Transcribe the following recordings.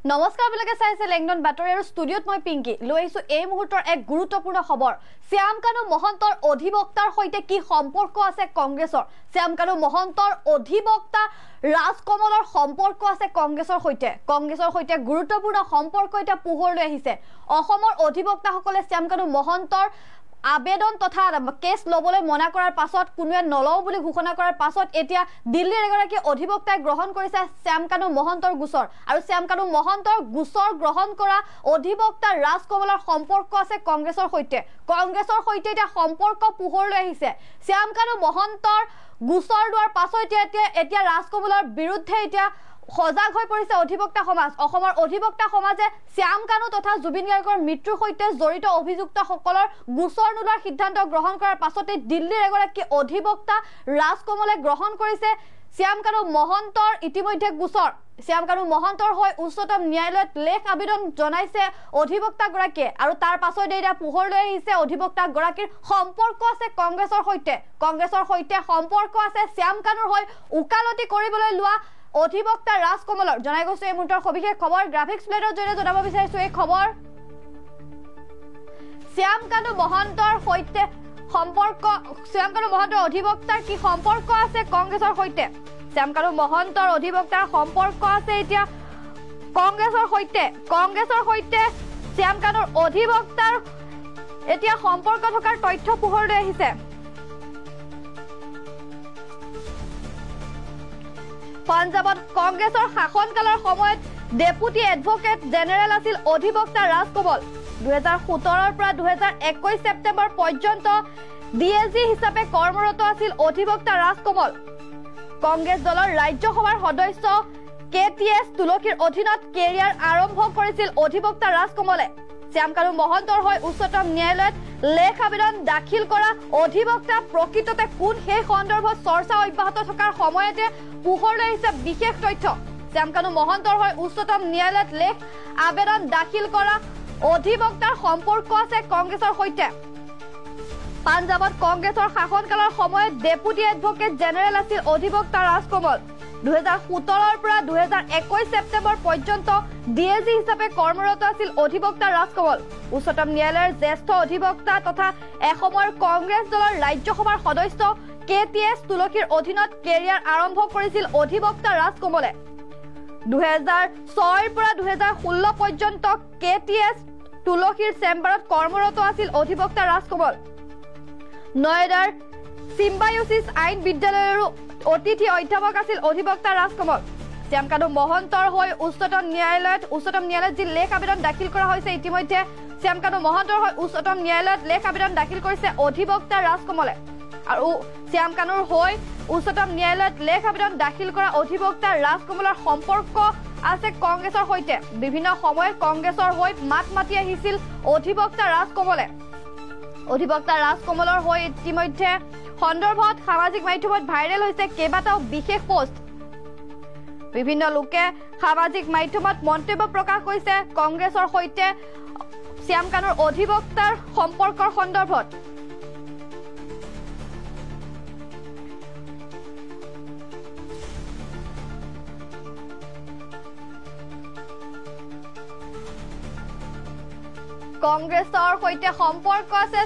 নমস্কাৰ আপোনালোকে চাইছে লেংডন বাতৰি আৰু ষ্টুডিঅ'ত মই পিংকি লৈ আহিছো এই মুহূৰ্তৰ এক গুৰুত্বপূৰ্ণ খবৰ শ্যাম কানু মহন্তৰ অধিবক্তাৰ সৈতে কি সম্পৰ্ক আছে কংগ্ৰেছৰ শ্যাম কানু মহন্তৰ অধিবক্তা ৰাজকমলৰ সম্পৰ্ক আছে কংগ্ৰেছৰ সৈতে গুৰুত্বপূৰ্ণ সম্পৰ্ক এটা পোহৰলৈ আহিছে অসমৰ অধিবক্তাসকলে শ্যাম কানু মহন্তৰ আবেদন তথা কেছ লবলৈ মনা কৰাৰ পাছত কোনোৱে নলও বুলি ঘোষণা কৰাৰ পাছত এতিয়া দিল্লীৰ এগৰাকী অধিবক্তাই গ্ৰহণ কৰিছে শ্যাম কানু মহন্তৰ গোচৰ আৰু শ্যাম কানু মহন্তৰ গোচৰ গ্ৰহণ কৰা অধিবক্তা ৰাজকমলৰ সম্পৰ্ক আছে কংগ্ৰেছৰ সৈতে এটা সম্পৰ্ক পোহৰলৈ আহিছে শ্যাম কানু মহন্তৰ গোচৰ লোৱাৰ পাছত এতিয়া ৰাজকমলৰ বিৰুদ্ধে এতিয়া সজাগ হৈ পৰিছে অধিবক্তা সমাজ অসমৰ অধিবক্তা সমাজে শ্যাম কানু তথা জুবিন গাৰ্গৰ মৃত্যুৰ সৈতে জড়িত অভিযুক্তসকলৰ গোচৰ নোলোৱাৰ সিদ্ধান্ত গ্ৰহণ কৰাৰ পাছতে দিল্লীৰ এগৰাকী অধিবক্তা ৰাজকমলে গ্ৰহণ কৰিছে শ্যাম কানু মহন্তৰ ইতিমধ্যে গোচৰ শ্যাম কানু মহন্তৰ হৈ উচ্চতম ন্যায়ালয়ত লেখ আবেদন জনাইছে অধিবক্তাগৰাকীয়ে আৰু তাৰ পাছতে এতিয়া পোহৰলৈ আহিছে অধিবক্তাগৰাকীৰ সম্পৰ্ক আছে কংগ্ৰেছৰ সৈতে সম্পৰ্ক আছে শ্যাম কানুৰ হৈ উকালতি কৰিবলৈ লোৱা অধিবক্তা ৰাজকমলৰ জনাই গৈছে এই মুহূৰ্তৰ সবিশেষ খবৰ গ্ৰাফিক্স প্লেটৰ জৰিয়তে জনাব বিচাৰিছো এই খবৰ শ্যাম কানু মহন্তৰ সৈতে সম্পৰ্ক শ্যাম কানু মহন্তৰ অধিবক্তাৰ কি সম্পৰ্ক আছে কংগ্ৰেছৰ সৈতে শ্যাম কানু মহন্তৰ অধিবক্তাৰ সম্পৰ্ক আছে এতিয়া কংগ্ৰেছৰ সৈতে শ্যাম কানুৰ অধিবক্তাৰ এতিয়া সম্পৰ্ক থকাৰ তথ্য পোহৰলৈ আহিছে পাঞ্জাবত কংগ্ৰেছৰ শাসনকালৰ সময়ত ডেপুটি এডভোকেট জেনেৰেল আছিল অধিবক্তা ৰাজকমল 2017 পৰা 2021 সেপ্টেম্বৰ পৰ্যন্ত ডিএজি হিচাপে কৰ্মৰত আছিল অধিবক্তা ৰাজকমল কংগ্ৰেছ দলৰ ৰাজ্যসভাৰ সদস্য কেটিএছ তুলসীৰ অধীনত কেৰিয়াৰ আৰম্ভ কৰিছিল অধিবক্তা ৰাজকমলে শ্যাম কানু মহন্তৰ হৈ উচ্চতম ন্যায়ালয়ত লেখ আবেদন দাখিল কৰা অধিবক্তা প্ৰকৃততে কোন সেই সন্দৰ্ভত চৰ্চা অব্যাহত থকাৰ সময়তে পোহৰলৈ আহিছে বিশেষ তথ্য শ্যাম কানু মহন্তৰ হৈ উচ্চতম ন্যায়ালয়ত লেখ আবেদন দাখিল কৰা অধিবক্তাৰ সম্পৰ্ক আছে কংগ্ৰেছৰ সৈতে পাঞ্জাবত কংগ্ৰেছৰ শাসনকালৰ সময়ত ডেপুটি এডভোকেট জেনেৰেল আছিল অধিবক্তা ৰাজকমল 2017 পৰা 2021 সেপ্টেম্বৰ পৰ্যন্ত ডিএজি হিচাপে কৰ্মৰত আছিল অধিবক্তা ৰাজকমল উচ্চতম ন্যায়ালয়ৰ জ্যেষ্ঠ অধিবক্তা তথা এসময়ৰ কংগ্ৰেছ দলৰ ৰাজ্যসভাৰ সদস্য কেটিএছ তুলসীৰ অধীনত কেৰিয়াৰ আৰম্ভ কৰিছিল অধিবক্তা ৰাজকমলে 2006 পৰা 2016 পৰ্যন্ত কেটিএছ তুলসীৰ চেম্বাৰত কৰ্মৰত আছিল অধিবক্তা ৰাজকমল নয়ডাৰ সিম্বায়োসিছ আইন বিদ্যালয়ৰ অতিথি অধ্যাপক আছিল অধিবক্তা ৰাজকমল শ্যাম কানু মহন্তৰ হৈ উচ্চতম ন্যায়ালয়ত যি লেখ আবেদন দাখিল কৰা হৈছে ইতিমধ্যে শ্যাম কানু মহন্তৰ হৈ উচ্চতম ন্যায়ালয়ত লেখ আবেদন দাখিল কৰিছে অধিবক্তা ৰাজকমলে আৰু শ্যাম কানুৰ হৈ উচ্চতম ন্যায়ালয়ত লেখ আবেদন দাখিল কৰা অধিবক্তা ৰাজকমলৰ সম্পৰ্ক আছে কংগ্ৰেছৰ সৈতে বিভিন্ন সময়ত কংগ্ৰেছৰ হৈ মাত মাতি আহিছিল অধিবক্তা ৰাজকমলৰ হৈ ইতিমধ্যে সন্দৰ্ভত সামাজিক মাধ্যমত ভাইৰেল হৈছে কেইবাটাও বিশেষ পোষ্ট বিভিন্ন লোকে সামাজিক মাধ্যমত মন্তব্য প্ৰকাশ কৰিছে কংগ্ৰেছৰ সৈতে শ্যাম কানুৰ অধিবক্তাৰ সম্পৰ্কৰ সন্দৰ্ভত কংগ্ৰেছৰ সৈতে সম্পৰ্ক আছে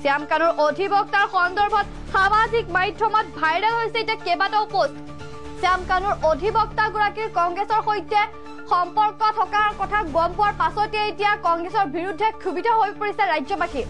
শ্যাম কানুৰ অধিবক্তাৰ সন্দৰ্ভত সামাজিক মাধ্যমত ভাইৰেল হৈছে এতিয়া কেইবাটাও পোষ্ট শ্যাম কানুৰ অধিবক্তাগৰাকীৰ কংগ্ৰেছৰ সৈতে সম্পৰ্ক থকাৰ কথা গম পোৱাৰ পাছতে এতিয়া কংগ্ৰেছৰ বিৰুদ্ধে ক্ষোভিত হৈ পৰিছে ৰাজ্যবাসী